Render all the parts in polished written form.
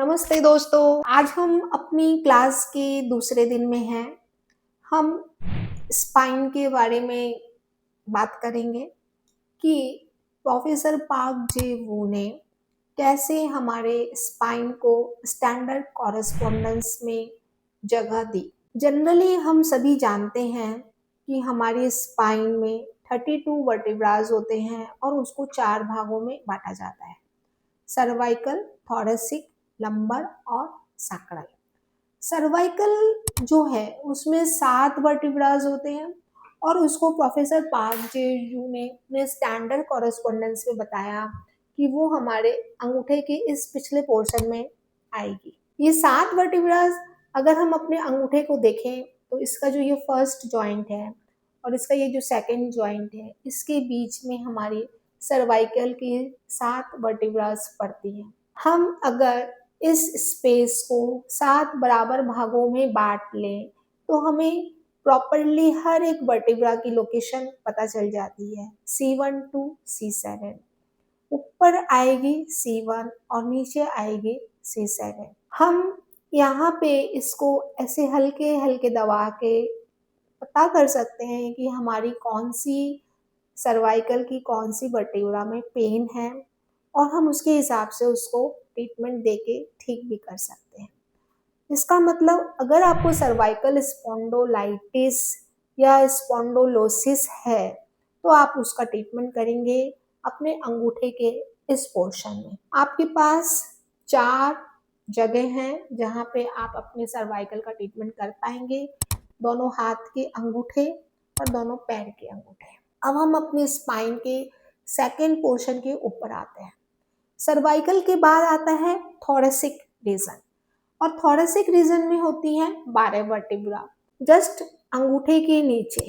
नमस्ते दोस्तों। आज हम अपनी क्लास के दूसरे दिन में हैं। हम स्पाइन के बारे में बात करेंगे कि प्रोफेसर पार्क जे वू ने कैसे हमारे स्पाइन को स्टैंडर्ड कॉरेस्पॉन्डेंस में जगह दी। जनरली हम सभी जानते हैं कि हमारे स्पाइन में 32 वर्टिब्रास होते हैं और उसको 4 भागों में बांटा जाता है: सर्वाइकल, थोरेसिक, लंबर और सैक्रल। सर्वाइकल जो है उसमें 7 वर्टिब्रास होते हैं और उसको प्रोफेसर पार्क जे यू ने स्टैंडर्ड कॉरेस्पॉन्डेंस में बताया कि वो हमारे अंगूठे के इस पिछले पोर्शन में आएगी। ये 7 वर्टिब्रास अगर हम अपने अंगूठे को देखें तो इसका जो ये फर्स्ट जॉइंट है और इसका ये जो सेकंड जॉइंट है, इसके बीच में हमारी सर्वाइकल की 7 वर्टिब्रास पड़ती हैं। हम अगर इस स्पेस को 7 बराबर भागों में बांट लें तो हमें प्रॉपरली हर एक वर्टिब्रा की लोकेशन पता चल जाती है। C1 टू C7, ऊपर आएगी C1 और नीचे आएगी C7। हम यहाँ पे इसको ऐसे हल्के हल्के दबा के पता कर सकते हैं कि हमारी कौन सी सर्वाइकल की कौन सी वर्टिब्रा में पेन है और हम उसके हिसाब से उसको ट्रीटमेंट देके ठीक भी कर सकते हैं। इसका मतलब अगर आपको सर्वाइकल स्पॉन्डोलाइटिस या स्पॉन्डोलोसिस है तो आप उसका ट्रीटमेंट करेंगे अपने अंगूठे के इस पोर्शन में। आपके पास 4 जगह हैं जहाँ पे आप अपने सर्वाइकल का ट्रीटमेंट कर पाएंगे: दोनों हाथ के अंगूठे और दोनों पैर के अंगूठे। अब हम अपने स्पाइन के सेकेंड पोर्शन के ऊपर आते हैं। सर्वाइकल के बाद आता है थोरेसिक रीजन और थोरेसिक रीजन में होती हैं 12 वर्टिब्रा। जस्ट अंगूठे के नीचे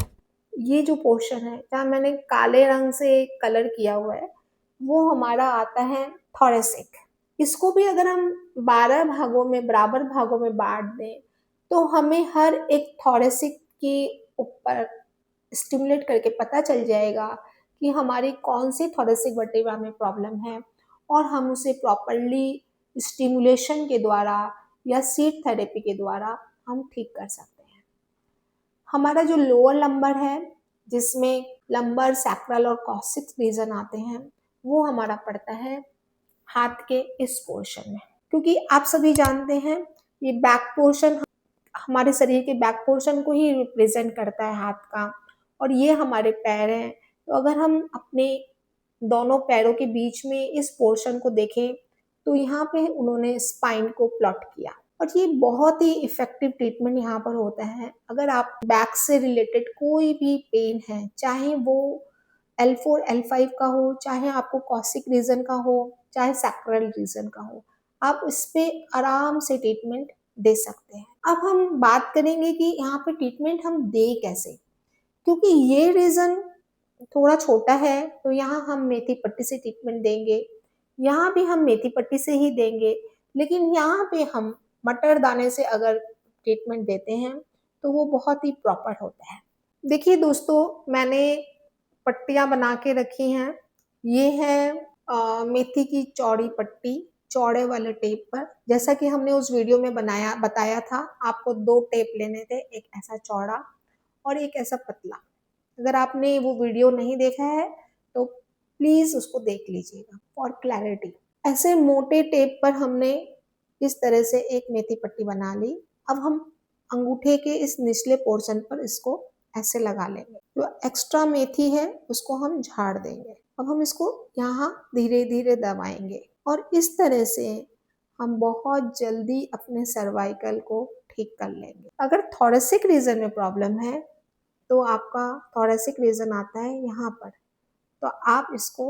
ये जो पोर्शन है जहाँ मैंने काले रंग से कलर किया हुआ है वो हमारा आता है थोरेसिक। इसको भी अगर हम 12 भागों में बराबर भागों में बांट दें तो हमें हर एक थोरेसिक के ऊपर स्टिमुलेट करके पता चल जाएगा कि हमारी कौन सी थोरेसिक वर्टिब्रा में प्रॉब्लम है और हम उसे प्रॉपरली स्टिमुलेशन के द्वारा या सीट थेरेपी के द्वारा हम ठीक कर सकते हैं। हमारा जो लोअर लंबर है जिसमें लंबर, सैक्रल और कॉक्सिक्स रीजन आते हैं वो हमारा पड़ता है हाथ के इस पोर्शन में, क्योंकि आप सभी जानते हैं ये बैक पोर्शन हमारे शरीर के बैक पोर्शन को ही रिप्रेजेंट करता है हाथ का और ये हमारे पैर हैं। तो अगर हम अपने दोनों पैरों के बीच में इस पोर्शन को देखें तो यहाँ पे उन्होंने स्पाइन को प्लॉट किया और ये बहुत ही इफेक्टिव ट्रीटमेंट यहाँ पर होता है। अगर आप बैक से रिलेटेड कोई भी पेन है, चाहे वो L4 L5 का हो, चाहे आपको कॉक्सिक रीजन का हो, चाहे सैक्रल रीजन का हो, आप इस पे आराम से ट्रीटमेंट दे सकते हैं। अब हम बात करेंगे कि यहाँ पे ट्रीटमेंट हम दे कैसे, क्योंकि ये रीजन थोड़ा छोटा है तो यहाँ हम मेथी पट्टी से ट्रीटमेंट देंगे, यहाँ भी हम मेथी पट्टी से ही देंगे, लेकिन यहाँ पे हम मटर दाने से अगर ट्रीटमेंट देते हैं तो वो बहुत ही प्रॉपर होता है। देखिए दोस्तों, मैंने पट्टियाँ बना के रखी हैं। ये है मेथी की चौड़ी पट्टी, चौड़े वाले टेप पर। जैसा कि हमने उस वीडियो में बताया था, आपको 2 टेप लेने थे, एक ऐसा चौड़ा और एक ऐसा पतला। अगर आपने वो वीडियो नहीं देखा है तो प्लीज उसको देख लीजिएगा फॉर क्लैरिटी। ऐसे मोटे टेप पर हमने इस तरह से एक मेथी पट्टी बना ली। अब हम अंगूठे के इस निचले पोर्शन पर इसको ऐसे लगा लेंगे। जो एक्स्ट्रा मेथी है उसको हम झाड़ देंगे। अब हम इसको यहाँ धीरे धीरे दबाएंगे और इस तरह से हम बहुत जल्दी अपने सर्वाइकल को ठीक कर लेंगे। अगर थोरेसिक रीजन में प्रॉब्लम है तो आपका थोरेसिक रीजन आता है यहाँ पर, तो आप इसको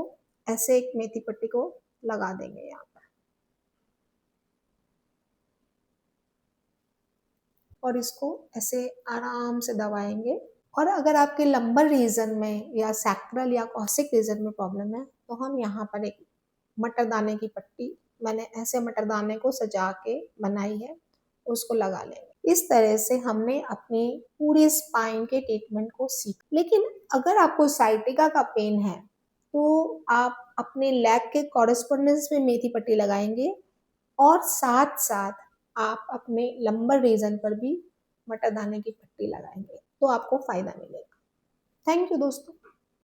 ऐसे एक मेथी पट्टी को लगा देंगे यहाँ पर और इसको ऐसे आराम से दबाएंगे। और अगर आपके लंबर रीजन में या सैक्रल या कॉक्सिक रीजन में प्रॉब्लम है तो हम यहाँ पर एक मटरदाने की पट्टी, मैंने ऐसे मटरदाने को सजा के बनाई है, उसको लगा लेंगे। इस तरह से हमने अपनी पूरी स्पाइन के ट्रीटमेंट को सीखा। लेकिन अगर आपको साइटिका का पेन है तो आप अपने लेग के कॉरेस्पॉन्डेंस में मेथी पट्टी लगाएंगे और साथ साथ आप अपने लंबर रीजन पर भी मटर दाने की पट्टी लगाएंगे तो आपको फायदा मिलेगा। थैंक यू दोस्तों।